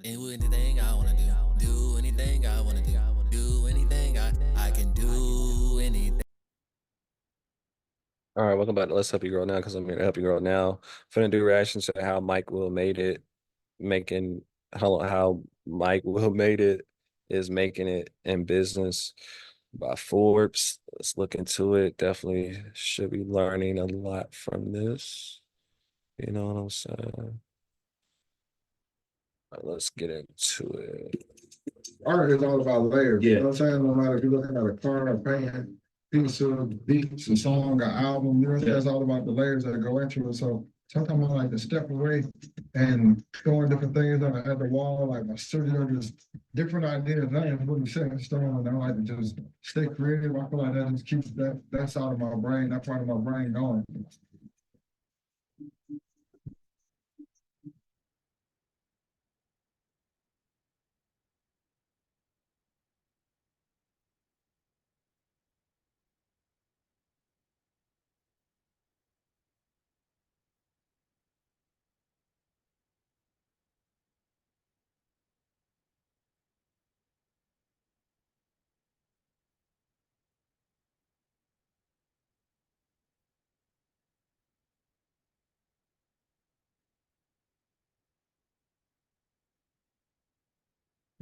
Do anything I wanna do. Do anything I wanna do. Do anything I can do anything. All right, welcome back to Let's Help You Grow Now, because I'm here to help you grow now. Finna do reactions to how Mike Will made it, making how Mike Will made it is making it in business by Forbes. Let's look into it. Definitely should be learning a lot from this. You know what I'm saying? All right, let's get into it. Art is all about layers. You know what I'm saying? No matter if you're looking at a car, a painting, piece of beats, a song, an album, you know, that's all about the layers that go into it. So sometimes I like to step away and throwing different things at the wall, like my studio, just different ideas. I ain't really set in stone, and I like to just stay creative. I feel like that just keeps that side of my brain, that part of my brain going.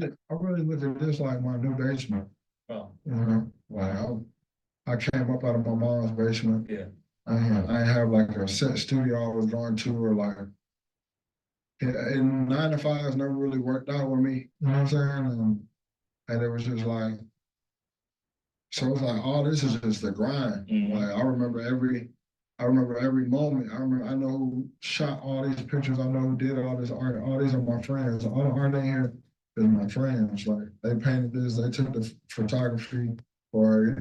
I really look at this like my new basement. Oh. You know, like I came up out of my mom's basement. Yeah. I have like a set studio I was going to, or like, and 9 to 5s never really worked out with me. You know what I'm saying? And it was just like, so it's like, all this is just the grind. Like I remember every moment. I know who shot all these pictures. I know who did all this art. All these are my friends. All the art in here is my friends. Like they painted this, they took the photography, or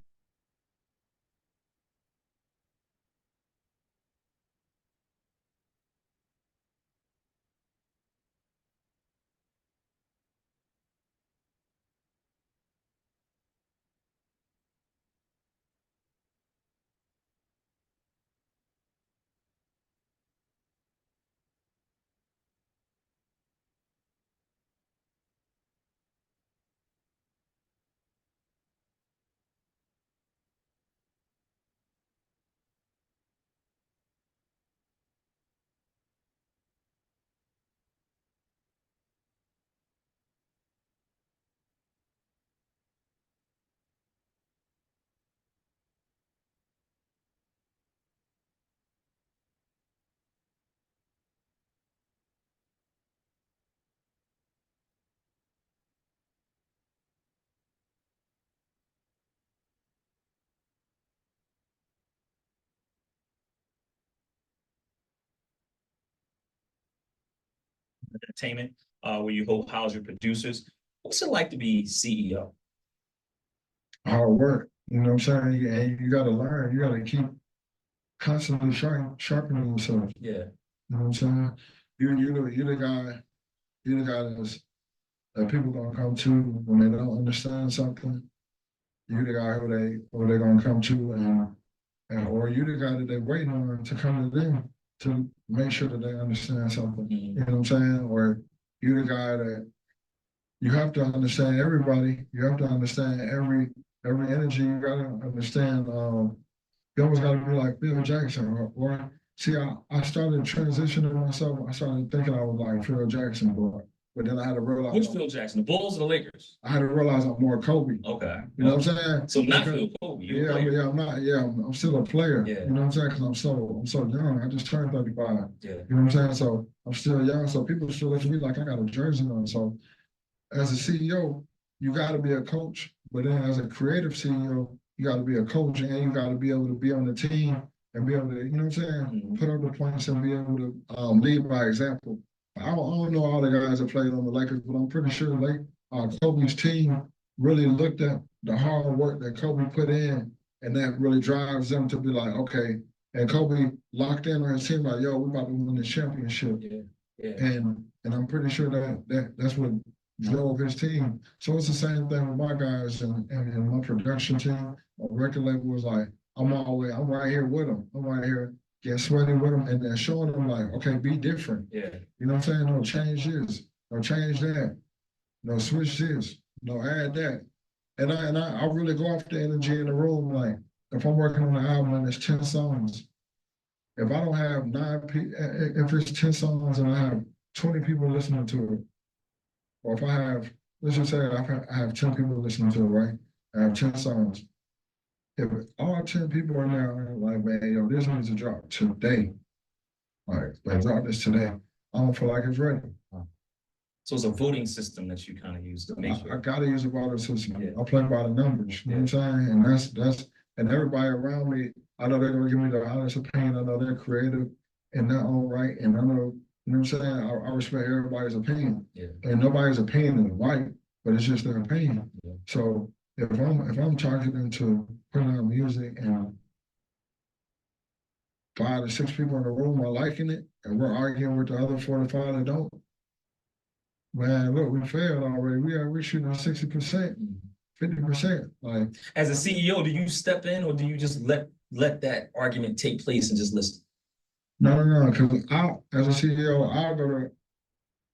Entertainment, where you house your producers. What's it like to be CEO? hard work. You know what I'm saying? And you got to learn. You got to keep constantly sharpening yourself. Yeah. You know what I'm saying? You're the guy that people gonna come to when they don't understand something. You're the guy who they gonna come to, and or you're the guy that they're waiting on to come to them to make sure that they understand something. You know what I'm saying? Or you're the guy that you have to understand everybody. You have to understand every energy. You gotta understand. You almost gotta be like Phil Jackson, or see, I started transitioning myself. I started thinking I was like Phil Jackson, but then I had to realize. Which Phil Jackson, the Bulls or the Lakers? I had to realize I'm more Kobe. Okay. You know what I'm saying? So not Phil Kobe. Yeah, I'm not. Yeah, I'm still a player. Yeah. You know what I'm saying? Because I'm so young. I just turned 35. Yeah. You know what I'm saying? So I'm still young. So people still look at me like I got a jersey on. So as a CEO, you got to be a coach. But then as a creative CEO, you got to be a coach, and you got to be able to be on the team and be able to, you know what I'm saying, put up the points and be able to lead by example. I don't know all the guys that played on the Lakers, but I'm pretty sure Kobe's team really looked at the hard work that Kobe put in, and that really drives them to be like, okay. And Kobe locked in on his team like, yo, we're about to win the championship. Yeah. Yeah. And I'm pretty sure that's what drove his team. So it's the same thing with my guys and my production team. My record label was like, I'm right here with them. I'm right here getting sweaty with them, and then showing them like, okay, be different. Yeah. You know what I'm saying? No, change this. no, change that, no, switch this, no, add that. And I really go off the energy in the room. Like if I'm working on an album and it's 10 songs, if I don't have if it's 10 songs and I have 20 people listening to it, or if I have, let's just say I have 10 people listening to it, right? I have 10 songs. If all 10 people are now like, man, yo, this needs to drop today. Like, let's drop this today. I don't feel like it's ready. So it's a voting system that you kind of use to make I sure. gotta use a voting system. Yeah. I play by the numbers, you know what I'm saying? And that's and everybody around me, I know they're gonna give me the honest opinion. I know they're creative in their own right. And I know, you know what I'm saying? I respect everybody's opinion. Yeah. And nobody's opinion is right, but it's just their opinion. Yeah. So if I'm targeting to putting out music and 5 to 6 people in the room are liking it, and we're arguing with the other 45 that don't, man, look, we failed already. We're shooting 60%, 50%. Like, As a CEO, do you step in or do you just let that argument take place and just listen? no, because as a CEO, I'll go to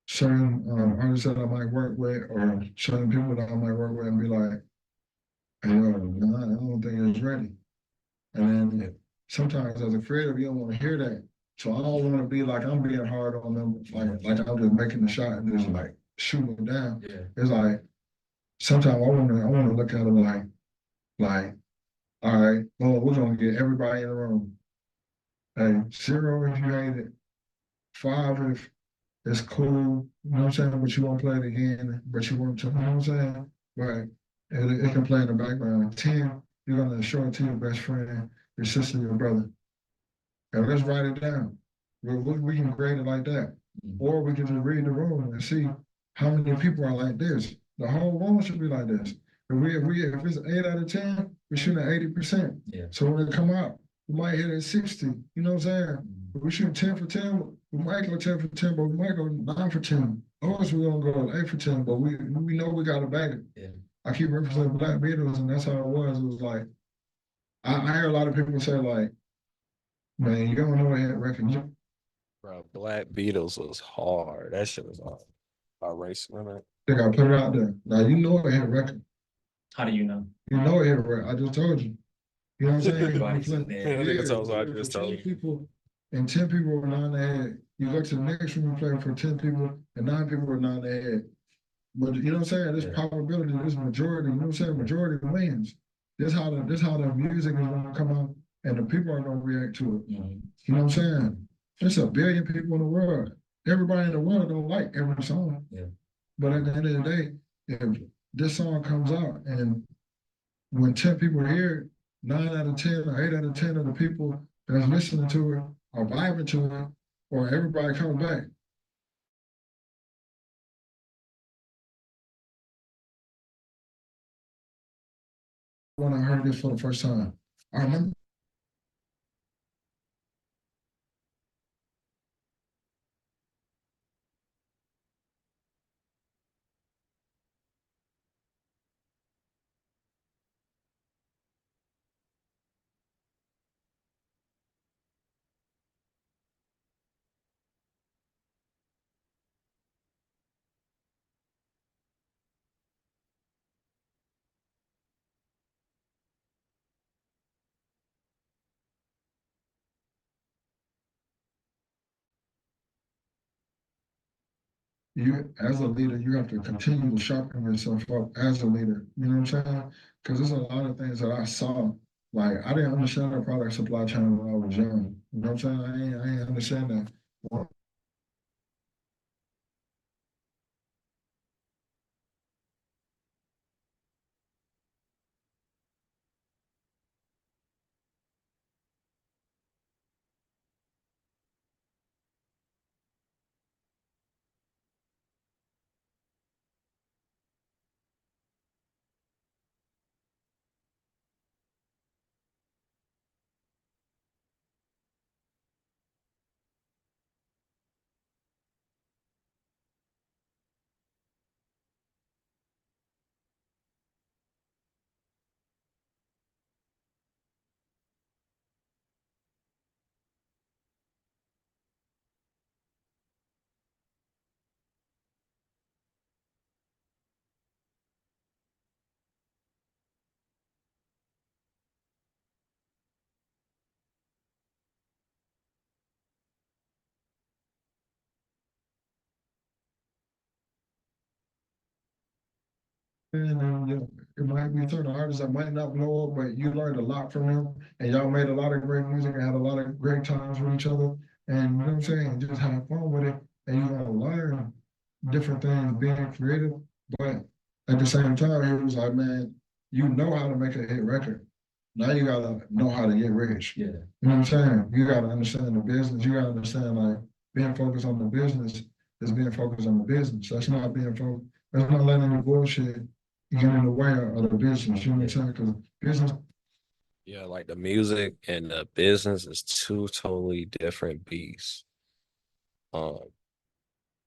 certain artists that I might work with or certain people that I might work with and be like, hey, yo, no, I don't think it's ready. And then sometimes as a creative, you don't want to hear that. So I don't want to be like I'm being hard on them, like I'm just making the shot and just like shooting them down. Yeah. It's like sometimes I wanna look at them like, all right, well, we're gonna get everybody in the room. Hey, 0 if you hate it, 5 if it's cool, you know what I'm saying, but you won't play it again, but you want to, you know what I'm saying? But it can play in the background. 10, you're gonna show it to your best friend, your sister, your brother. And let's write it down. We can grade it like that. Or we can just read the room and see how many people are like this. The whole room should be like this. If it's 8 out of 10, we're shooting at 80%. Yeah. So when it come out, we might hit at 60. You know what I'm saying? If we shoot 10 for 10, we might go 10 for 10, but we might go 9 for 10. Otherwise, we're gonna go 8 for 10, but we know we got to bag it. Yeah. I keep referencing Black Beatles, and that's how it was. It was like I hear a lot of people say like, man, you don't know what hit record. Bro, Black Beatles was hard. That shit was hard. Our race, remember? They gotta put it out there. Now you know it hit record. How do you know? You know it hit record. I just told you. You know what I'm saying? Everybody's in there. I think it's also I For just 10 told you. people, and 10 people were nine ahead. You go to the next room and play for 10 people, and 9 people were nine ahead. But you know what I'm saying? This probability, this majority, you know what I'm saying? Majority wins. This how the music is gonna come out, and the people are gonna react to it. Mhm. You know what I'm saying? There's 1 billion people in the world. Everybody in the world don't like every song. Yeah. But at the end of the day, if this song comes out and when 10 people hear it, 9 out of 10 or 8 out of 10 of the people that's listening to it are vibing to it, or everybody comes back. When I heard this for the first time, I remember you, as a leader, you have to continue to sharpen yourself up as a leader. You know what I'm saying? Because there's a lot of things that I saw. Like I didn't understand the product supply chain when I was young. You know what I'm saying? I ain't understand that. and it might be certain artists that might not blow up, but you learned a lot from them, and y'all made a lot of great music and had a lot of great times with each other, and you know what I'm saying, just have fun with it, and you're gonna learn different things being creative, but at the same time, he was like, man, you know how to make a hit record. Now you gotta know how to get rich. Yeah. You know what I'm saying? You gotta understand the business. You gotta understand like being focused on the business is being focused on the business. That's not being focused. That's not letting the bullshit get in the way of the business. You know what I'm saying? Because business. Yeah, like the music and the business is two totally different beasts. Um,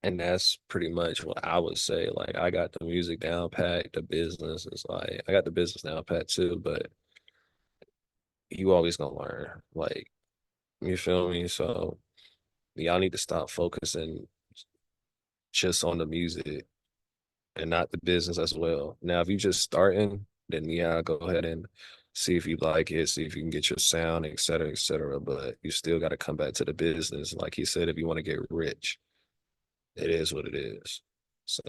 and that's pretty much what I would say. Like I got the music down pat, the business is like I got the business down pat too, but you always gonna learn. Like you feel me? So y'all need to stop focusing just on the music and not the business as well. Now, if you just starting, then yeah, go ahead and see if you like it, see if you can get your sound, et cetera, et cetera. But you still got to come back to the business. Like he said, if you want to get rich, it is what it is. So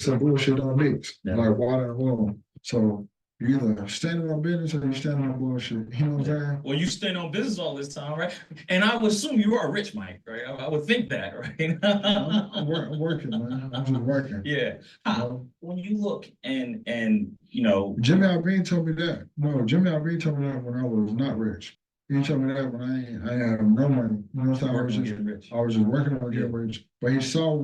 Some bullshit don't mix, Yeah. like water and oil. So you either standing on business or you standing on bullshit. You know what I'm saying? Well, you stand on business all this time, right? And I would assume you are rich, Mike, right? I would think that, right? I'm working, man. I'm just working. Yeah. When you look and Jimmy Iovine told me that. No, Jimmy Iovine told me that when I was not rich. He told me that when I had no money. You know what I'm saying? I was just working on getting rich. But he saw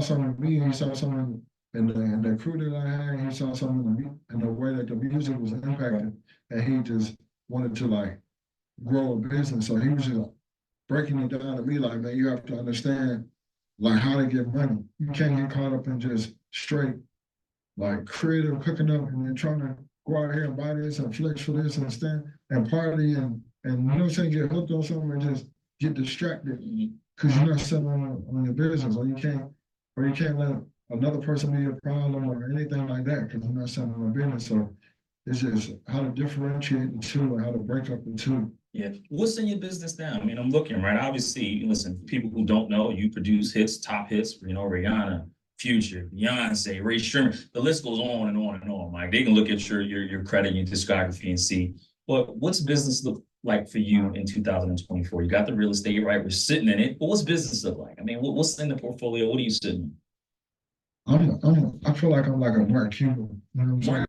something in me. He saw something in the crew that I had. He saw something in the way that the music was impacted, and he just wanted to like grow a business. So he was just breaking it down to me like, man, you have to understand like how to get money. You can't get caught up in just straight like creative cooking up and then trying to go out here and buy this and flex for this and stand and party and you know what I'm saying, get hooked on something and just get distracted because you're not selling on your business or you can't let another person be a problem or anything like that because you're not selling on business. So it's just how to differentiate the two and how to break up the two. Yeah. What's in your business now? I mean, I'm looking, right? Obviously, listen, people who don't know, you produce hits, top hits, Rihanna, Future, Beyonce, Ray Sherman. The list goes on and on and on, Mike. They can look at your credit, your discography and see. But what's business look like for you in 2024? You got the real estate, right? We're sitting in it. But what's business look like? I mean, what's in the portfolio? What are you sitting in? I feel like I'm like a Mark Cuban. You know what I'm saying?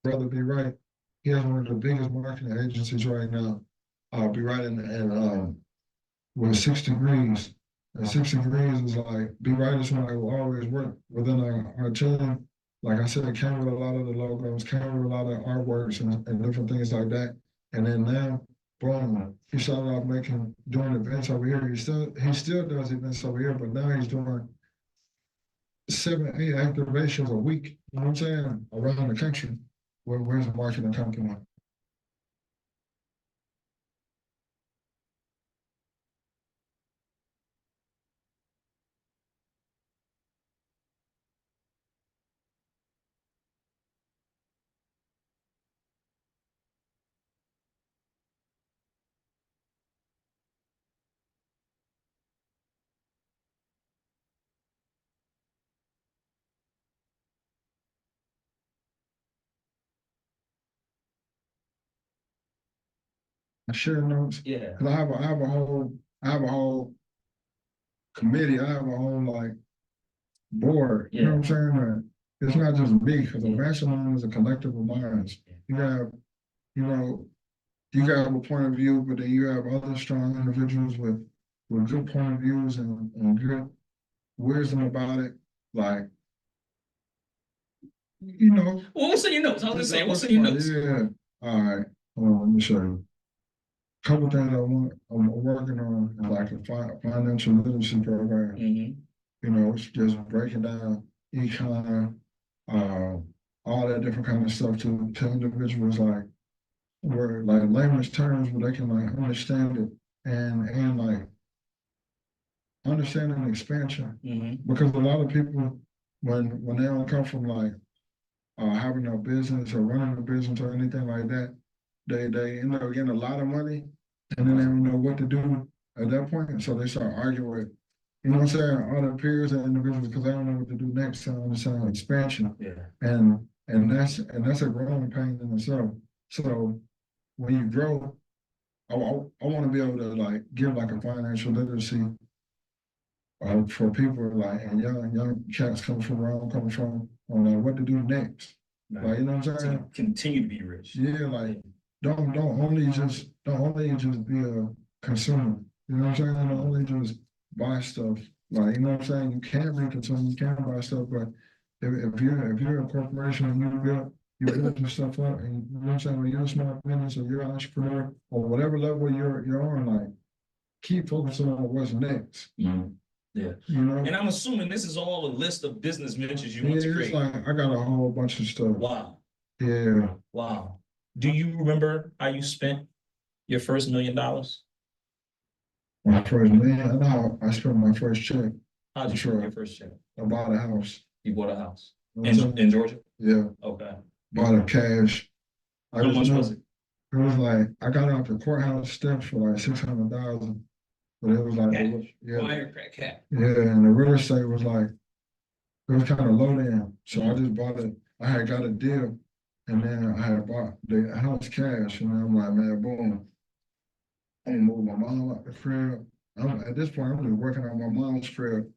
Brother Be Right. He has one of the biggest marketing agencies right now. Be Right and with 6 degrees. And 6 degrees is like Be Right is one I will always work within our team. Like I said, it came with a lot of the logos, came with a lot of artworks and different things like that. And then now, boom, he started off doing events over here. He still does events over here, but now he's doing 7, 8 activations a week. You know what I'm saying? Around the country. Where's the marketing company? I share notes. Yeah. Cause I have a whole committee. I have a whole like board. You know what I'm saying? It's not just me, because a mastermind is a collective of minds. You have, you know, you have a point of view, but then you have other strong individuals with good point of views and good wisdom about it. Like, you know. Well, what's in your notes? I was just saying, what's in your notes? Yeah. All right. Hold on, let me show you. Couple things I'm working on is like a financial literacy program. Mm-hmm. You know, it's just breaking down econ, all that different kind of stuff to individuals like where like layman's terms where they can like understand it and like understanding expansion. Mhm. Because a lot of people, when they don't come from like having a business or running a business or anything like that, they end up getting a lot of money and then they don't know what to do at that point. And so they start arguing with, you know what I'm saying, other peers and individuals because they don't know what to do next to understand expansion. Yeah. And that's a growing pain in itself. So when you grow, I want to be able to like give like a financial literacy for people like and young cats coming from where I'm coming from on like what to do next. Right. Like you know what I'm saying? To continue to be rich. Yeah, like don't only just be a consumer. You know what I'm saying? Don't only just buy stuff. Like you know what I'm saying? You can be a consumer, you can buy stuff, but if you're a corporation and you build your stuff up and you know what I'm saying, when you're a small business or you're an entrepreneur or whatever level you're on, like keep focusing on what's next. Mhm. Yeah. You know? And I'm assuming this is all a list of business ventures you Yeah, want to it's create. like I got a whole bunch of stuff. Wow. Yeah. Wow. Do you remember how you spent your first $1 million? My first million, I know I spent my first check. How'd you Sure. spend your first check? I bought a house. You bought a house You know what I'm saying? in Georgia? Yeah, Okay. bought it cash. How much was it? It was like I got out the courthouse steps for like 600,000, but it was like yeah, and the real estate was like it was kind of low then, so I just bought it. I had got a deal, and then I had bought the house cash, and I'm like, man, boom, I'm gonna move my mom out the crib. At this point, I'm just working on my mom's crib.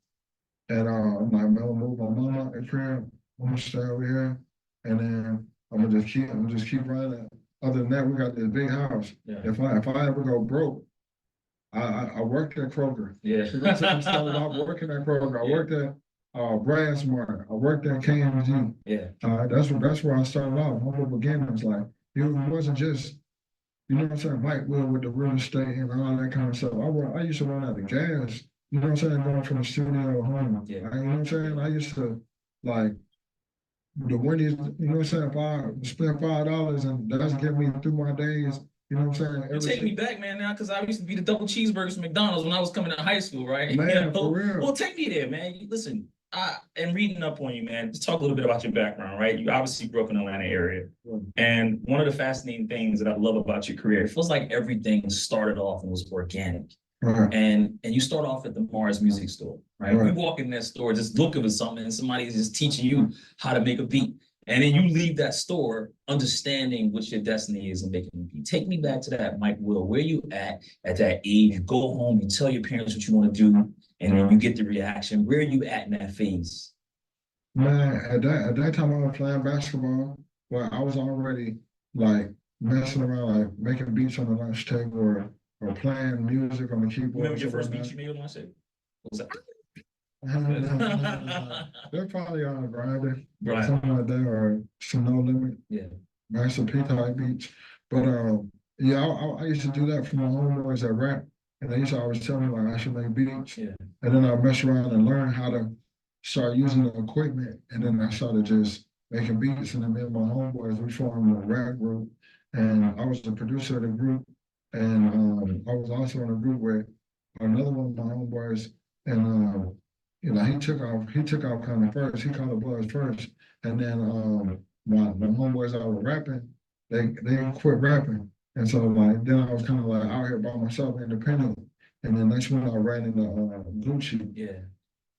And I'm like, man, I'll move my mom out the crib. I'm gonna stay over here. And then I'm gonna just keep running. Other than that, we got this big house. Yeah. If I ever go broke, I worked at Kroger. Yeah. So that's how I started off working at Kroger. I worked at Brand Smart. I worked at KMG. Yeah. That's where I started off. My whole beginnings, like it wasn't just you know what I'm saying? Mike Will with the real estate and all that kind of stuff. I used to run out of gas. You know what I'm saying? Going from the studio home. Yeah. You know what I'm saying? I used to like the Wendy's. You know what I'm saying? If I spend $5 and that's get me through my days. You know what I'm saying? You take me back, man, now, because I used to be the double cheeseburgers from McDonald's when I was coming to high school, right? Man, You know? for real. Well, take me there, man. Listen, and reading up on you, man, just talk a little bit about your background, right? You obviously grew up in the Atlanta area. And one of the fascinating things that I love about your career, it feels like everything started off and was organic. Right. And you start off at the Mars Music Store, right? Right. You walk in that store just looking for something and somebody's just teaching you how to make a beat. And then you leave that store understanding what your destiny is and making a beat. Take me back to that, Mike Will. Where you at that age? You go home, you tell your parents what you want to do, and then you get the reaction. Where are you at in that phase? Man, at that time I was playing basketball. Well, I was already like messing around, like making beats on the lunch table or playing music on the keyboard. Remember your first beat you made on lunch table? What was that? They're probably on a grinder, Right. something like that, or some No Limit. Yeah. Master P type beats. But yeah, I used to do that for my homeboys that rap, and they used to always tell me like I should make beats. Yeah. And then I mess around and learn how to start using the equipment, and then I started just making beats. And then me and my homeboys we formed a rap group, and I was the producer of the group, and I was also in a group with another one of my homeboys, and you know he took off kind of first. He caught a buzz first, and then my homeboys that were rapping, they quit rapping. And so like then I was kind of like out here by myself, independent. And then that's when I ran into Gucci. Yeah.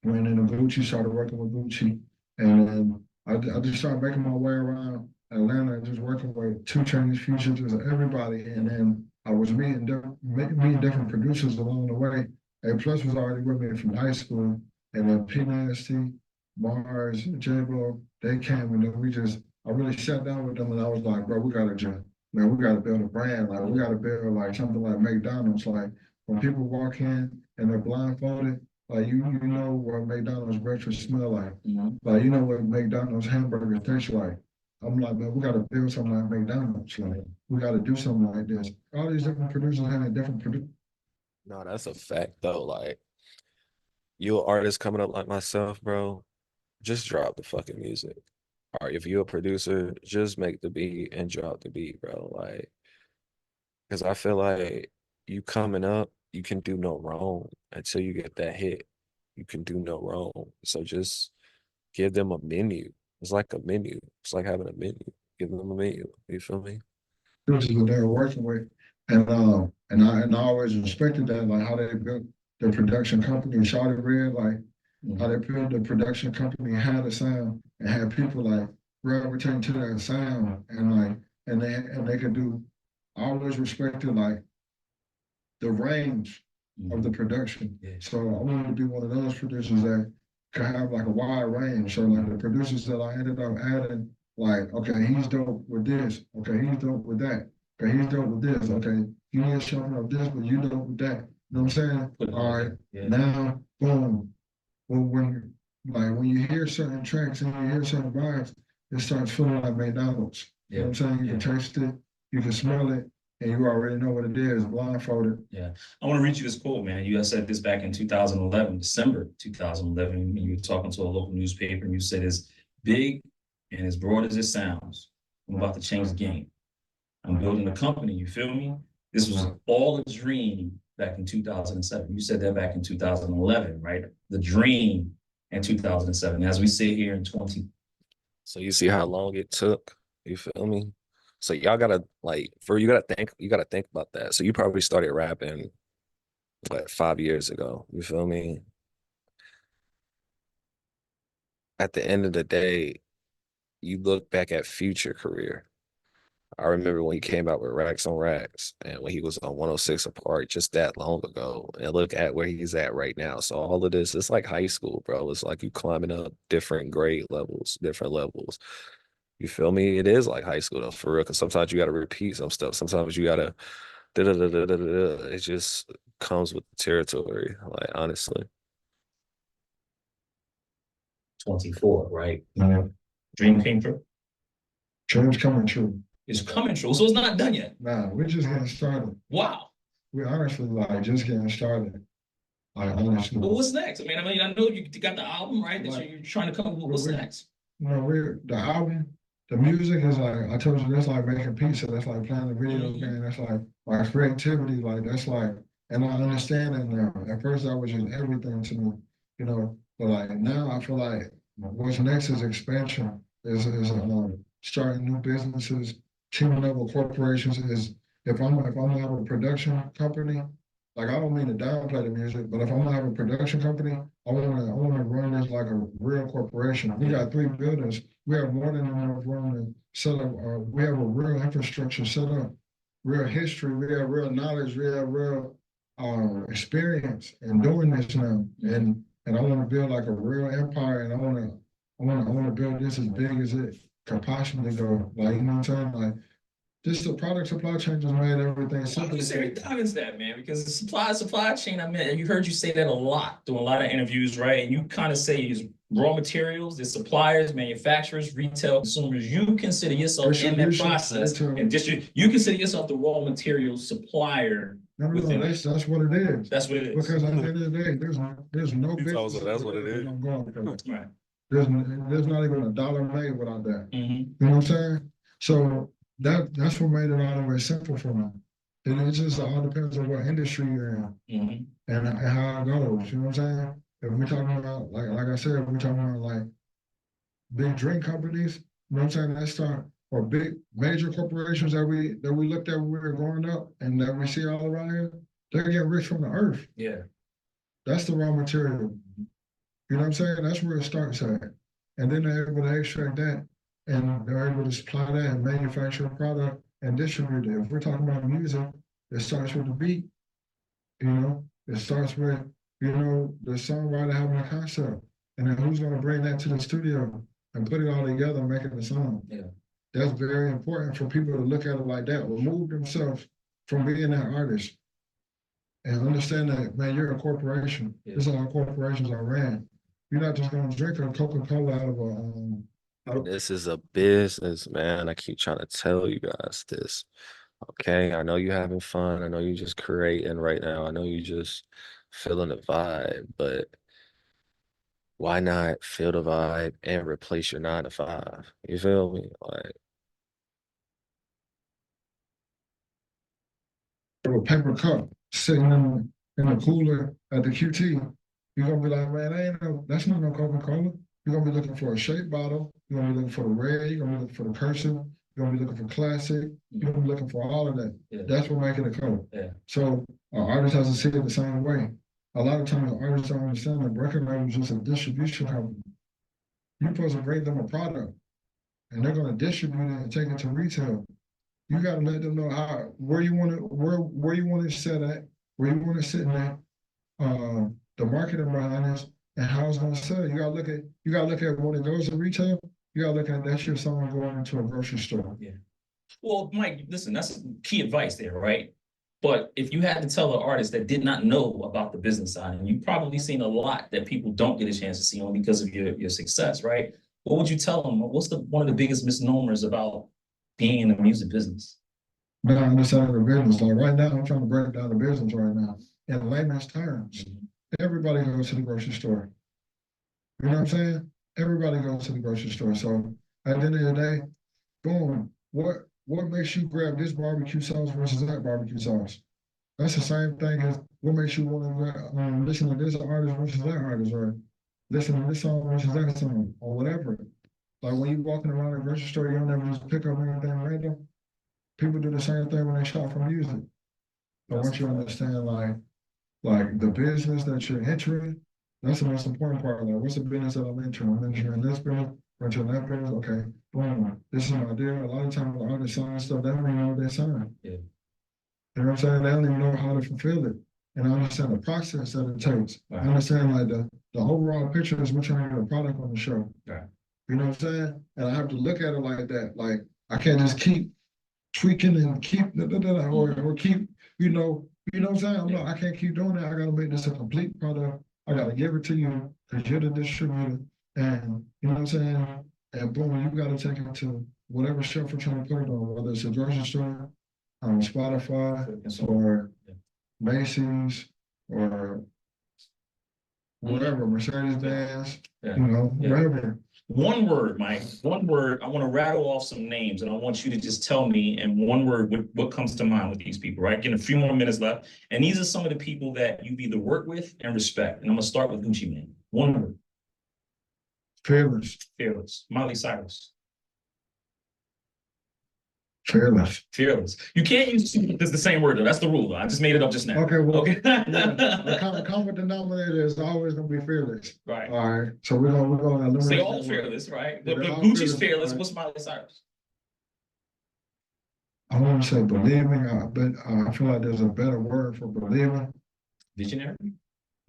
Ran into Gucci, started working with Gucci. And then I just started making my way around Atlanta, just working with 2 Chainz, Future, just everybody. And then I was meeting different producers along the way. A Plus was already with me from high school. And then P Nasty, Mars, J-Bo, they came and then I really sat down with them and I was like, bro, we gotta build a brand. Like we gotta build like something like McDonald's. Like when people walk in and they're blindfolded, like you know what McDonald's breakfast smell like. Mm-hmm. Like you know what McDonald's hamburger tastes like. I'm like, man, we gotta build something like McDonald's. Like we gotta do something like this. All these different producers having different producers. No, that's a fact though. Like you an artist coming up like myself, bro, just drop the fucking music. Or if you're a producer, just make the beat and drop the beat, bro. Like, because I feel like you coming up, you can do no wrong until you get that hit. You can do no wrong. So just give them a menu. It's like a menu. It's like having a menu. Give them a menu. You feel me? This is what they were working with. And I always respected that, like how they built their production company and Shawty Red, like how they built the production company and had a sound and had people like gravitating to that sound and they could do. I always respected like the range of the production. Yeah. So I wanted to be one of those producers that could have like a wide range. So like the producers that I ended up adding, like, okay, he's dope with this. Okay, he's dope with that. Okay, he's dope with this. Okay, you need something of this, but you dope with that. You know what I'm saying? All right, now, boom. Well, when you hear certain tracks and you hear certain vibes, it starts feeling like McDonald's. You know what I'm saying? You can taste it, you can smell it, and you already know what it is, blindfolded. Yeah. I want to read you this quote, man. You had said this back in 2011, December 2011, when you were talking to a local newspaper, and you said, as big and as broad as it sounds, I'm about to change the game. I'm building a company, you feel me? This was all a dream back in 2007. You said that back in 2011, right? The dream in 2007. As we sit here in 20. So you see how long it took. You feel me? So y'all gotta you gotta think about that. So you probably started rapping what 5 years ago. You feel me? At the end of the day, you look back at Future career. I remember when he came out with Racks on Racks and when he was on 106 Apart just that long ago. And look at where he's at right now. So all of this, it's like high school, bro. It's like you climbing up different grade levels, different levels. You feel me? It is like high school though, for real. Because sometimes you got to repeat some stuff. Sometimes you got to it just comes with the territory, like honestly. 24, right? Dream came true. Dreams coming true. It's coming true, so it's not done yet. Nah, we're just getting started. Wow. We're honestly like just getting started. Like honestly. But what's next? I know you got the album, right? That you're trying to come up with. What's next? You know, the album, the music is like I told you, that's like making pizza. That's like playing a video game. That's like my creativity. Like that's like, and I understand it now. At first, that was just everything to me, you know. But like now, I feel like what's next is expansion. Is starting new businesses, team level corporations. Is if I'm gonna have a production company, like I don't mean to downplay the music, but if I'm gonna have a production company, I wanna run this like a real corporation. We got 3 buildings. We have more than enough room to set up. We have a real infrastructure set up, real history. We have real knowledge. We have real experience in doing this now. And I want to build like a real empire. And I want to build this as big as it could possibly go. Like you know what I'm saying? Like just the product supply chain just made everything simple. Why do you say dive into that, man? Because the supply chain, you heard you say that a lot, doing a lot of interviews, right? And you kind of say is raw materials, the suppliers, manufacturers, retail, consumers. You consider yourself in that process, and you consider yourself the raw materials supplier. No, that's what it is. That's what it is. Because at the end of the day, there's no business. That's what it is. Right. There's not even a dollar made without that. Mm-hmm. You know what I'm saying? So that's what made it all the way simple for me. And it just all depends on what industry you're in and how it goes. You know what I'm saying? If we're talking about like I said, if we're talking about like big drink companies, you know what I'm saying? Let's start or big major corporations that we looked at when we were growing up and that we see all around here, they get rich from the earth. Yeah. That's the raw material. You know what I'm saying? That's where it starts at. And then they're able to extract that and they're able to supply that and manufacture a product and distribute it. If we're talking about music, it starts with the beat. You know, it starts with, you know, the songwriter having a concept. And then who's gonna bring that to the studio and put it all together and make it a song. Yeah. That's very important for people to look at it like that, remove themselves from being that artist and understand that, man, you're a corporation. Yeah. This is how corporations are ran. You're not just gonna drink a Coca-Cola out of a This is a business, man. I keep trying to tell you guys this. Okay, I know you're having fun. I know you're just creating right now. I know you just feeling the vibe, but why not feel the vibe and replace your 9 to 5? You feel me? Like paper cup sitting in the cooler at the QT, you're gonna be like, man, that's not no Coca-Cola. You're gonna be looking for a shape bottle. You're gonna be looking for the red. You're gonna be looking for the cursive. You're gonna be looking for classic. You're gonna be looking for all of that. Yeah. That's what makes it a color. Yeah. So an artist has to see it the same way. A lot of times artists don't understand that record label is just a distribution company. You're supposed to bring them a product, and they're gonna distribute it and take it to retail. You gotta let them know where you want to set at, where you want to sit in at, the marketing behind this, and how it's gonna sell. You gotta look at when it goes to retail. You gotta look at that shit someone going into a grocery store. Yeah. Well, Mike, listen, that's key advice there, right? But if you had to tell an artist that did not know about the business side, and you've probably seen a lot that people don't get a chance to see on because of your success, right? What would you tell them? What's one of the biggest misnomers about being in the music business? Not understanding the business. Like right now, I'm trying to break down the business right now in layman's terms. Everybody goes to the grocery store. You know what I'm saying? Everybody goes to the grocery store. So at the end of the day, boom, what makes you grab this barbecue sauce versus that barbecue sauce? That's the same thing as what makes you want to listen to this artist versus that artist, or listen to this song versus that song, or whatever. Like when you walking around the grocery store, you don't ever just pick up anything random. People do the same thing when they shop for music. But once you understand like the business that you're entering, that's the most important part. Like, what's the business that I'm entering? I'm entering this business, entering that business. Okay, boom. This is my deal. A lot of times, the artists sign stuff, they don't even know what they sign. Yeah. You know what I'm saying? They don't even know how to fulfill it. And I understand the process that it takes. Right. I understand like the overall picture is we're trying to get a product on the show. Right. You know what I'm saying? And I have to look at it like that. Like I can't just keep tweaking and keep or keep, you know what I'm saying? I can't keep doing that. I gotta make this a complete product. I gotta give it to you because you're the distributor. And you know what I'm saying? And boom, you gotta take it to whatever shelf we're trying to put it on, whether it's a grocery store, Spotify, or Macy's, or whatever, Mercedes-Benz, you know, whatever. One word, Mike, one word. I want to rattle off some names and I want you to just tell me in one word what comes to mind with these people, right? Getting a few more minutes left. And these are some of the people that you've either worked with and respect. And I'm going to start with Gucci Mane. One word. Fearless. Fearless. Miley Cyrus. Fearless. Fearless. You can't use the same word though. That's the rule. I just made it up just now. Okay, well, okay. The common denominator is always gonna be fearless. Right. All right. So we're gonna eliminate. Say all fearless, right? But all Gucci's fearless. right? What's Miley Cyrus? I want to say believing, but I feel like there's a better word for believing. Visionary.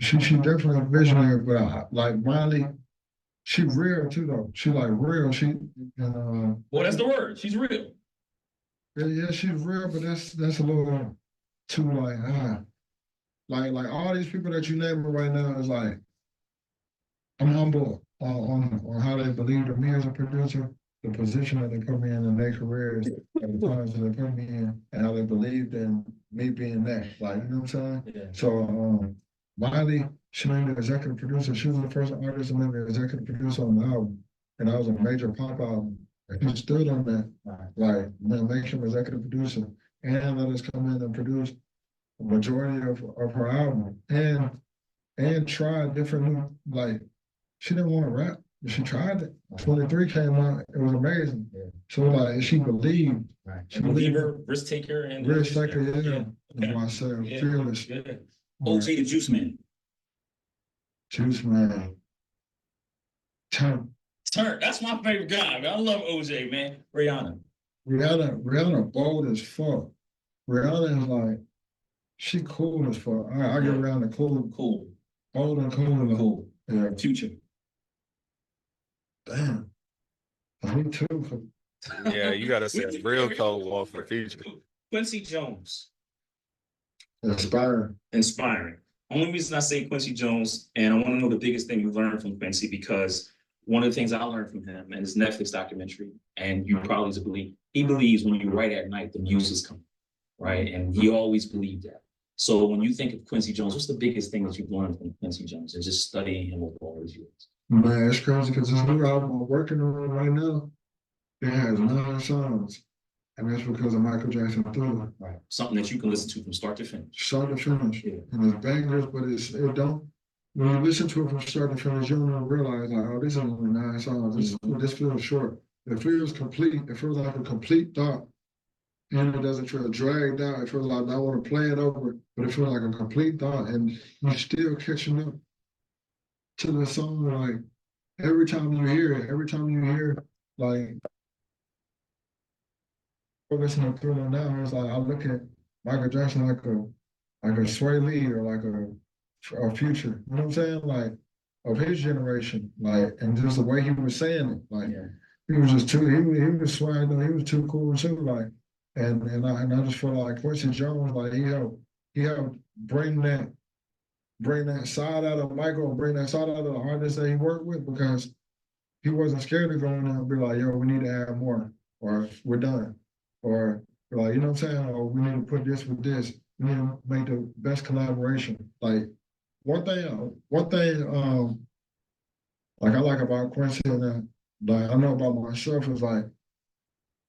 She definitely a visionary, but like Miley, she real too though. She like real. Well, that's the word. She's real. Yeah, she's real, but that's a little too like all these people that you name right now is like, I'm humble on how they believe in me as a producer, the position that they put me in their careers, and the times that they put me in, and how they believed in me being that. Like, you know what I'm saying? Yeah. So Miley, she named the executive producer. She was the first artist to name the executive producer on the album, and that was a major pop album. And he stood on that, like, make him executive producer, and let us come in and produce a majority of her album, and try different new, like, she didn't want to rap, but she tried it. 23 came out, it was amazing. Yeah. So like, she believed. Right. She believer, risk taker, and risk taker, yeah. That's why I said fearless. Yeah. OG the Juice Man. Juice Man. Turn. That's my favorite guy, man. I love OJ, man. Rihanna bold as fuck. Rihanna is like, she cool as fuck. I get Rihanna cool. Bold and cool. Yeah. Future. Damn. Me too. Yeah, you gotta say real cold war for Future. Quincy Jones. Inspiring. Only reason I say Quincy Jones, and I want to know the biggest thing you learned from Quincy, because one of the things I learned from him and his Netflix documentary, and you probably believe, he believes when you write at night, the muses come, right? And he always believed that. So when you think of Quincy Jones, what's the biggest thing that you've learned from Quincy Jones and just studying him over all these years? Man, it's crazy because this new album I'm working on right now, it has 9 songs. And that's because of Michael Jackson Thriller. Right. Something that you can listen to from start to finish. Start to finish. Yeah. And it's bangers, but it don't, when you listen to it from start to finish, you don't realize like, oh, this is only 9 songs. This feels short. It feels complete. It feels like a complete thought. And it doesn't feel dragged out. It feels like I want to play it over, but it feels like a complete thought. And you're still catching up to the song. Like every time you hear it, like listening to Thriller now, it's like I look at Michael Jackson like a Sway Lee or like a Future. You know what I'm saying? Like of his generation. Like and just the way he was saying it. Like he was just too he was swag, he was too cool too. Like and I just feel like Quincy Jones, like he helped bring that side out of Michael, bring that side out of the artists that he worked with because he wasn't scared to go in there and be like, yo, we need to add more, or we're done. Or like, you know what I'm saying? Or we need to put this with this. We need to make the best collaboration. Like one thing, like I like about Quincy and like I know about myself is like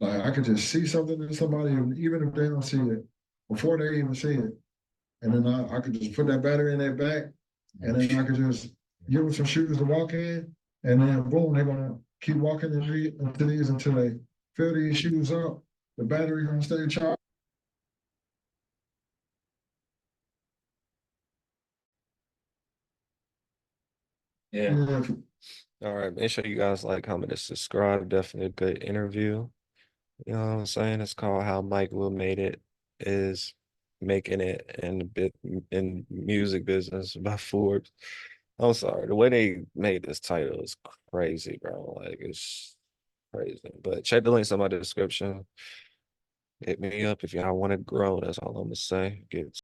I could just see something in somebody, even if they don't see it, before they even see it. And then I could just put that battery in their back, and then I could just give them some shoes to walk in, and then boom, they're gonna keep walking into these until they fill these shoes up. The battery gonna stay charged. Yeah. All right, make sure you guys like, comment, and subscribe. Definitely a good interview. You know what I'm saying? It's called How Mike Will Made It, is making it in music business by Forbes. I'm sorry, the way they made this title is crazy, bro. Like it's crazy. But check the links in my description. Hit me up if y'all want to grow. That's all I'm gonna say. Get